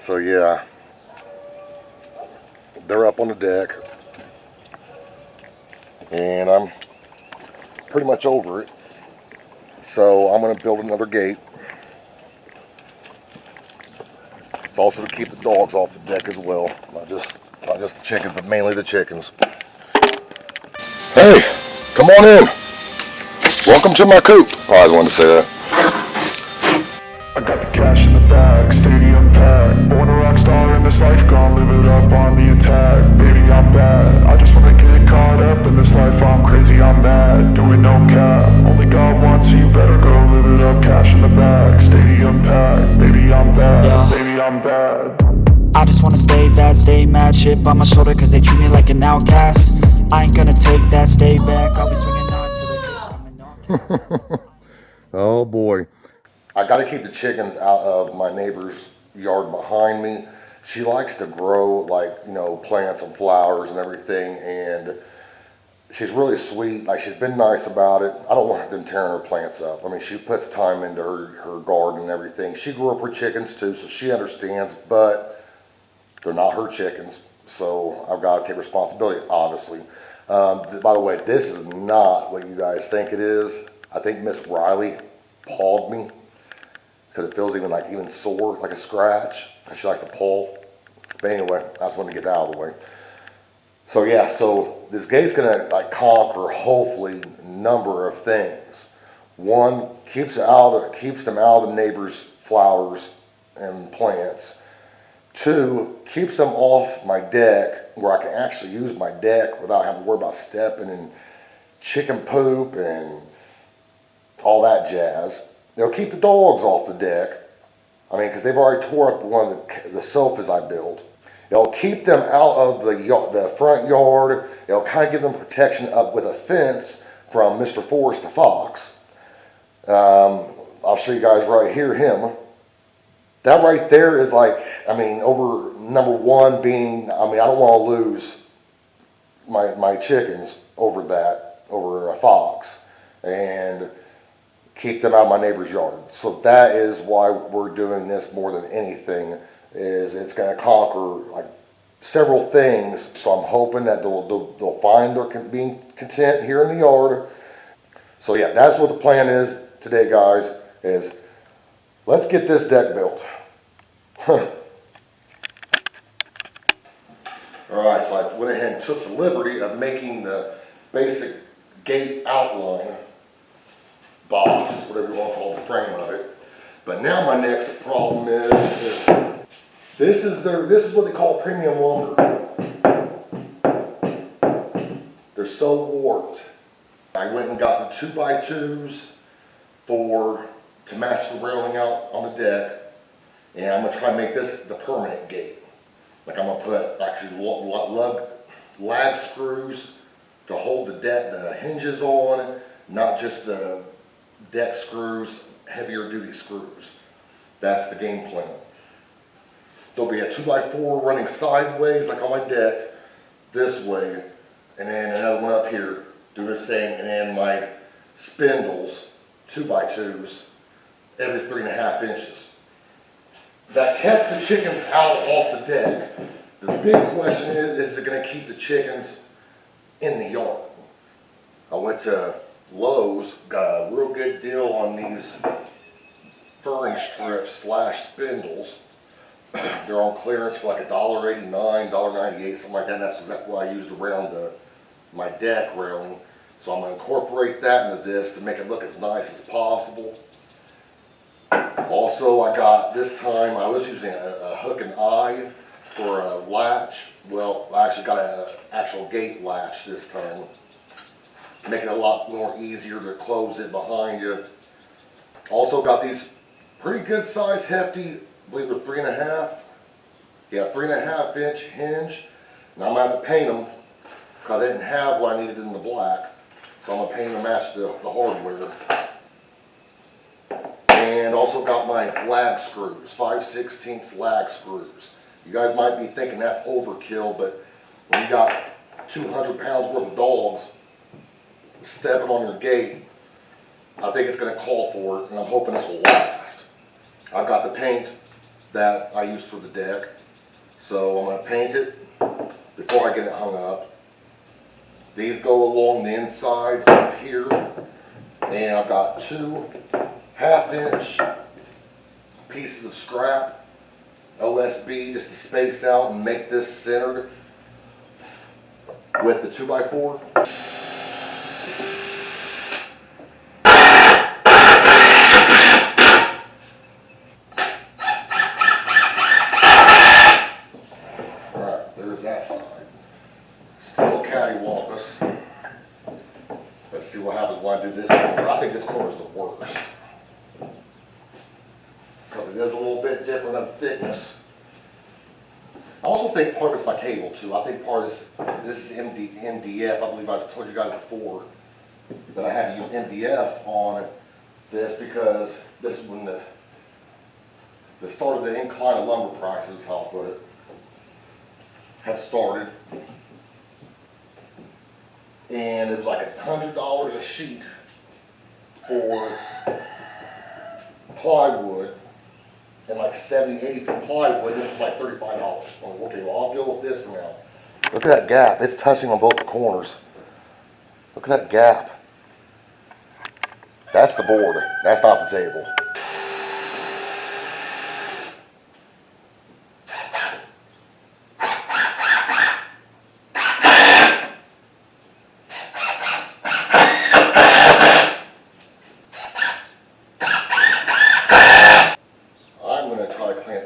So yeah, they're up on the deck, and I'm pretty much over it. So I'm going to build another gate. It's also to keep the dogs off the deck as well, not just the chickens, but mainly the chickens. Hey, come on in. Welcome to my coop. Oh, I just wanted to say that. I got the cash in the bag, stadium packed. Born a rock star in this life, gonna live it up on the attack. Baby, I'm bad, I just wanna get caught up in this life. I'm crazy, I'm mad, doing no cap. Only got one, so you better go live it up. Cash in the bag, stadium packed. Baby, I'm bad, baby, I'm bad. I just wanna stay bad, stay mad. Chip on my shoulder cause they treat me like an outcast. I ain't gonna take that, stay back. I'll be swinging on till the hits coming on. Oh boy. I got to keep the chickens out of my neighbor's yard behind me. She likes to grow, like, you know, plants and flowers and everything, and she's really sweet. Like, she's been nice about it. I don't want them tearing her plants up. I mean, she puts time into her garden and everything. She grew up her chickens too, so she understands, but they're not her chickens, so I've got to take responsibility, obviously. By the way, this is not what you guys think it is. I think Miss Riley pawed me, because it feels even sore, like a scratch, and she likes to pull. But anyway, I just wanted to get that out of the way. So yeah, so this gate's gonna like conquer, hopefully, a number of things. One, keeps them out of the neighbor's flowers and plants. Two, keeps them off my deck, where I can actually use my deck without having to worry about stepping in chicken poop and all that jazz. They'll keep the dogs off the deck. I mean, because they've already tore up one of the sofas I built. It'll keep them out of the front yard. It'll kind of give them protection up with a fence from Mr. Forrest the Fox. I'll show you guys right here, him. That right there is like, I mean, over number one being, I mean, I don't want to lose my chickens over a fox. And keep them out of my neighbor's yard. So that is why we're doing this more than anything, is it's going to conquer like several things. So I'm hoping that they'll find their being content here in the yard. So yeah, that's what the plan is today, guys, is let's get this deck built. All right, so I went ahead and took the liberty of making the basic gate outline box, whatever you want to call the frame of it. But now my next problem is this is what they call premium lumber. They're so warped. I went and got some 2x2s to match the railing out on the deck, and I'm gonna try and make this the permanent gate. Like, I'm gonna put actually lag screws to hold the hinges on, not just the deck screws, heavier duty screws. That's the game plan. There'll be a 2x4 running sideways, like on my deck, this way, and then another one up here, do the same, and then my spindles, 2x2s, every 3.5 inches. That kept the chickens out off the deck. The big question is it going to keep the chickens in the yard? I went to Lowe's, got a real good deal on these furring strips / spindles. They're on clearance for like $1.89, $1.98, something like that. And that's exactly what I used around my deck railing. So I'm going to incorporate that into this to make it look as nice as possible. Also, I got, this time I was using a hook and eye for a latch. Well, I actually got an actual gate latch this time, making it a lot more easier to close it behind you. Also got these pretty good size, hefty, I believe they're 3.5. Yeah, 3.5 inch hinge. Now I'm gonna have to paint them because I didn't have what I needed in the black. So I'm gonna paint them to match the hardware. And also got my lag screws, 5/16 lag screws. You guys might be thinking that's overkill, but when you got 200 pounds worth of dogs stepping on your gate, I think it's going to call for it, and I'm hoping this will last. I've got the paint that I use for the deck. So I'm going to paint it before I get it hung up. These go along the insides of here, and I've got 2 1/2-inch pieces of scrap OSB just to space out and make this centered with the 2x4. Alright, there's that side. Still cattywampus. Let's see what happens when I do this corner. I think this corner is the worst, because it is a little bit different of thickness. I also think part of it's my table too. I think part of this is MDF. I believe I've told you guys before that I had to use MDF on this because this is when the start of the incline of lumber prices, how I'll put it, had started. And it was like $100 a sheet for plywood, and like $70, $80 for plywood. This was like $35. Okay, well, I'll deal with this for now. Look at that gap. It's touching on both the corners. Look at that gap. That's the board. That's not the table.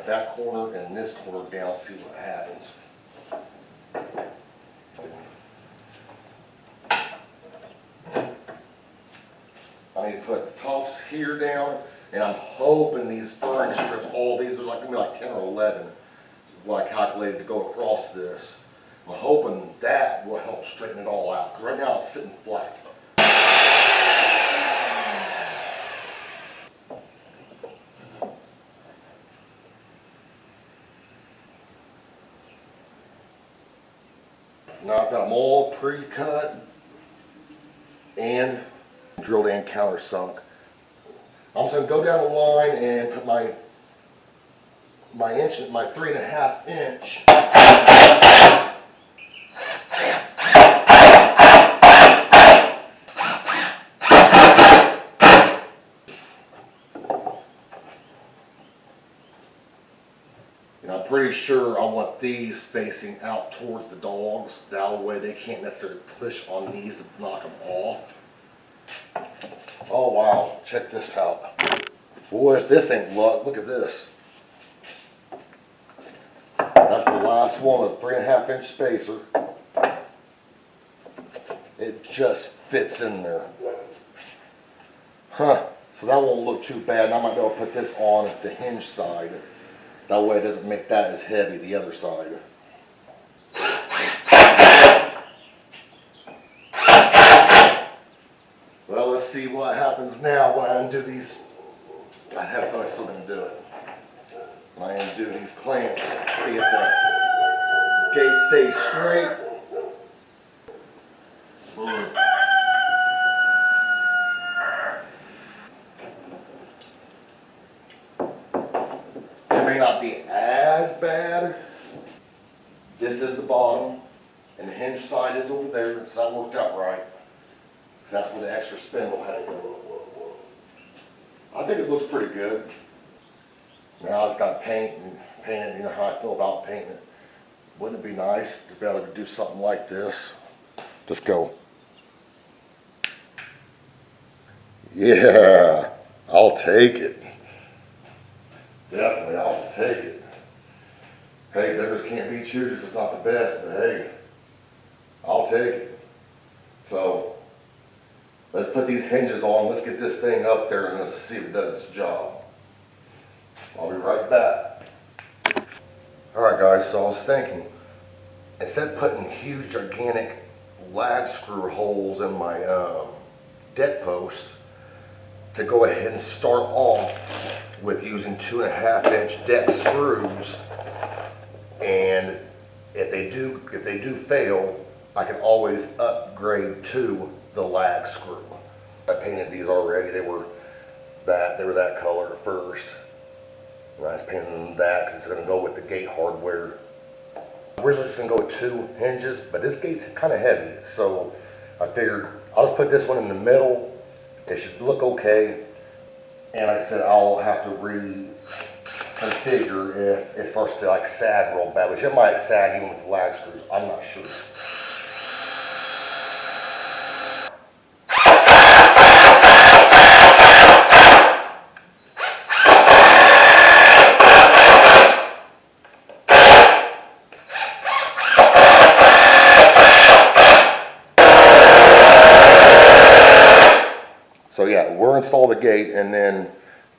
That corner and this corner down, see what happens. I need to put the tops here down, and I'm hoping these fern strips, all these, there's like gonna be like 10 or 11, is what I calculated to go across this. I'm hoping that will help straighten it all out, because right now it's sitting flat. Now I've got them all pre-cut and drilled and countersunk. I'm just going to go down the line and put my 3.5 inch I'm pretty sure I want these facing out towards the dogs. That way they can't necessarily push on these to knock them off. Oh wow, check this out. Boy, if this ain't luck, look at this. That's the last one with a 3.5 inch spacer. It just fits in there. Huh, so that won't look too bad. And I might be able to put this on the hinge side. That way it doesn't make that as heavy, the other side. Well, let's see what happens now when I undo these. I have fun, I'm still going to do it. When I undo these clamps, see if the gate stays straight. May not be as bad. This is the bottom, and the hinge side is over there, so that worked out right. That's where the extra spindle had to go. I think it looks pretty good. Now it's got paint and painted. You know how I feel about painting it. Wouldn't it be nice to be able to do something like this? Just go. Yeah, I'll take it. Definitely, I'll take it. Hey, beggars can't be choosers. It's not the best, but hey, I'll take it. So, let's put these hinges on. Let's get this thing up there and let's see if it does its job. I'll be right back. Alright guys, so I was thinking, instead of putting huge, gigantic lag screw holes in my deck post, to go ahead and start off with using 2.5 inch deck screws, and if they do fail, I can always upgrade to the lag screw. I painted these already. They were that color at first, And I was painting that because it's going to go with the gate hardware. Originally just going to go with 2 hinges, but this gate's kind of heavy, so I figured I'll just put this one in the middle. It should look okay, and like I said, I'll have to reconfigure if it starts to like sag real bad, which it might sag even with the lag screws. I'm not sure. So yeah, we'll install the gate and then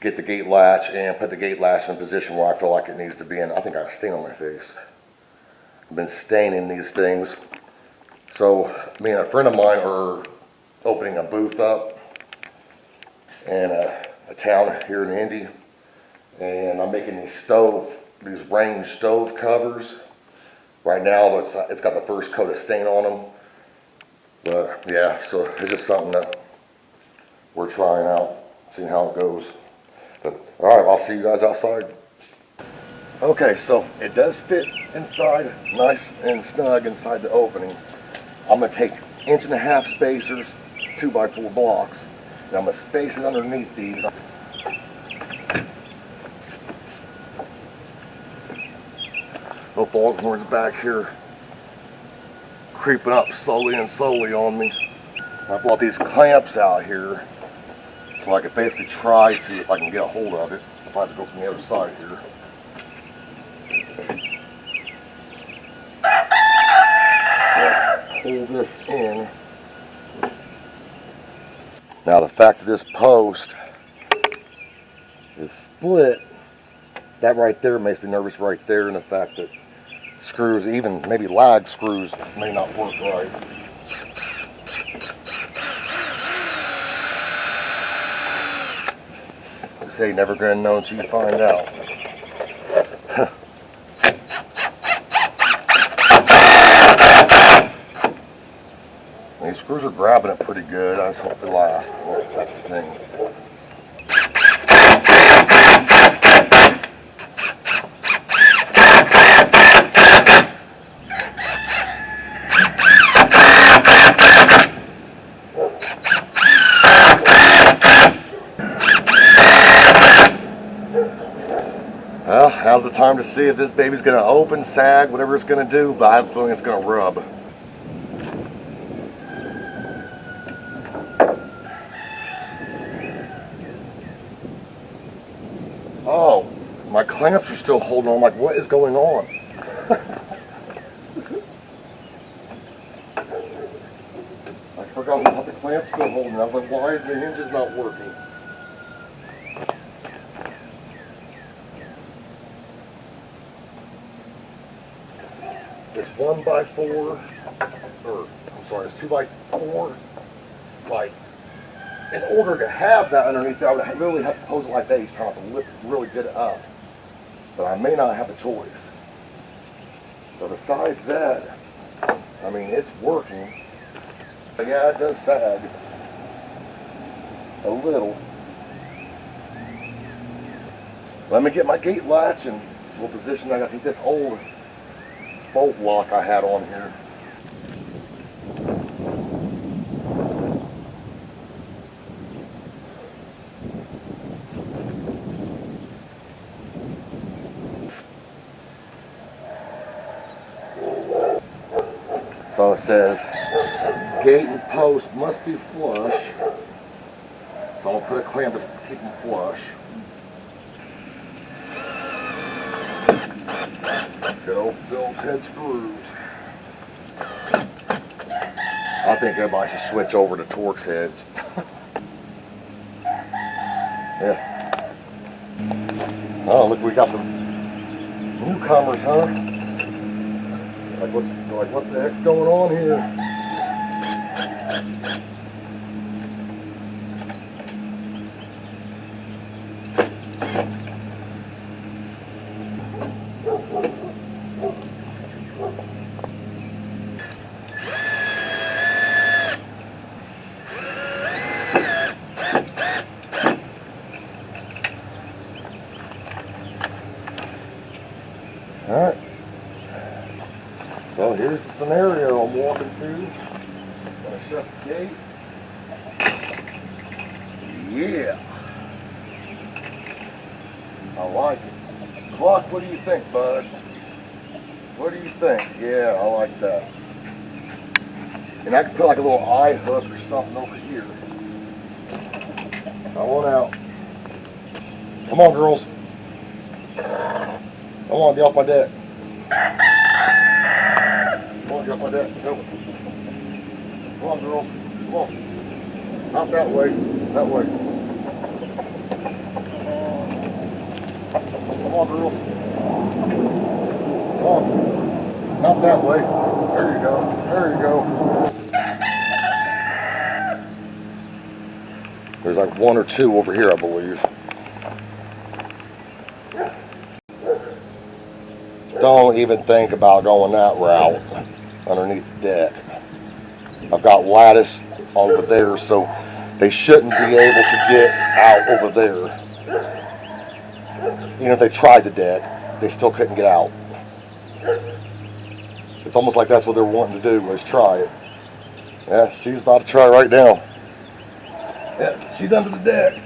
get the gate latch and put the gate latch in a position where I feel like it needs to be in. I think I have a stain on my face. I've been staining these things. So me and a friend of mine are opening a booth up in a town here in Indy. And I'm making these range stove covers. Right now it's got the first coat of stain on them. But yeah, so it's just something that we're trying out, seeing how it goes. But all right, I'll see you guys outside. Okay, so it does fit inside, nice and snug inside the opening. I'm gonna take 1.5 inch spacers, 2x4 blocks, and I'm gonna space it underneath these. The foghorn's back here, creeping up slowly and slowly on me. I brought these clamps out here so I could basically try to, if I can get a hold of it, if I have to go from the other side here. Pull this in. Now the fact that this post is split, that right there makes me nervous right there, and the fact that screws, even maybe lag screws, may not work right. Say never gonna know until you find out. These screws are grabbing it pretty good. I just hope they last. That's the thing. Well, now's the time to see if this baby's going to open, sag, whatever it's going to do, but I have a feeling it's going to rub. Oh, my clamps are still holding on. Like, what is going on? I forgot about the clamps still holding. I was like, why is the hinges not working? This 1x4, or I'm sorry, it's 2x4. Like, in order to have that underneath there, I would really have to close it like that. He's trying to lift really good up. But I may not have a choice. But besides that, I mean, it's working. But yeah, it does sag a little. Let me get my gate latch and we'll position. I got to take this old bolt lock I had on here. So it says gate and post must be flush. So I'll put a clamp to keep them flush. Good old Phillips head screws. I think everybody should switch over to Torx heads. Yeah. Oh, look, we got some newcomers, huh? Like what the heck's going on here? Alright. So here's the scenario I'm walking through. Gonna shut the gate. Yeah. I like it. Clock, what do you think, bud? What do you think? Yeah, I like that. And I can put like a little eye hook or something over here. Come on out. Come on, girls. Come on, get off my deck. Come on, get off my deck. Go. Come on, girls. Come on. Not that way. That way. Come on, girls. Come on. Not that way. There you go. There you go. There's like one or two over here, I believe. Don't even think about going that route underneath the deck. I've got lattice over there, so they shouldn't be able to get out over there. Even if they tried the deck, they still couldn't get out. It's almost like that's what they're wanting to do, is try it. Yeah, she's about to try right now. Yeah, she's under the deck.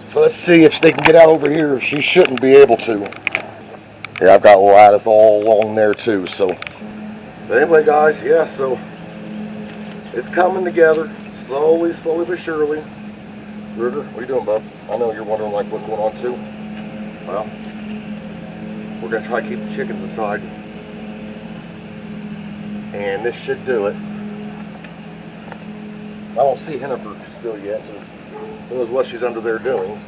So let's see if they can get out over here. She shouldn't be able to. Yeah, I've got lattice all along there too, so. But anyway, guys, yeah, so it's coming together, slowly but surely. Rooster, what are you doing, bub? I know you're wondering like what's going on too. Well, we're gonna try to keep the chickens inside, and this should do it. I don't see Hennifer still yet, so who knows what she's under there doing.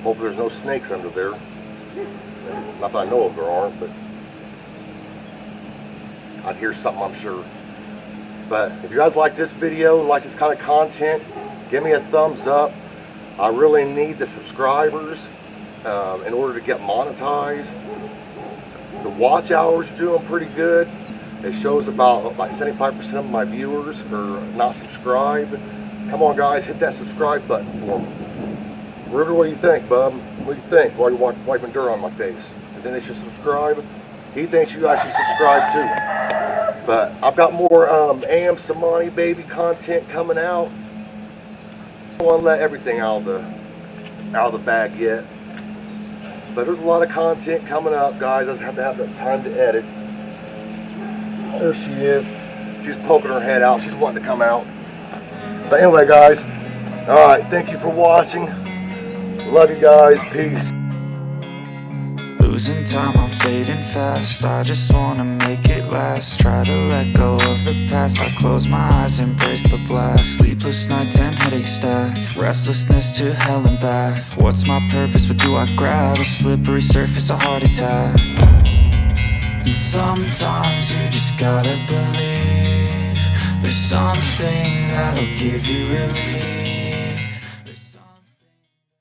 Hopefully there's no snakes under there. Not that I know of, there aren't, but I'd hear something, I'm sure. But if you guys like this video, like this kind of content, give me a thumbs up. I really need the subscribers in order to get monetized. The watch hours are doing pretty good. It shows about like 75% of my viewers are not subscribed. Come on, guys, hit that subscribe button for me. Rooster, what do you think, bub? What do you think while you're wiping dirt on my face? You think they should subscribe? He thinks you guys should subscribe too. But I've got more AM Samani baby content coming out. I don't want to let everything out of the bag yet. But there's a lot of content coming up, guys. I just have to have the time to edit. There she is. She's poking her head out. She's wanting to come out. But anyway, guys. Alright, thank you for watching. Love you guys. Peace. Losing time, I'm fading fast. I just wanna make it last. Try to let go of the past. I close my eyes, embrace the blast. Sleepless nights and headaches stack. Restlessness to hell and back. What's my purpose? What do I grab? A slippery surface, a heart attack. And sometimes you just gotta believe there's something that'll give you relief.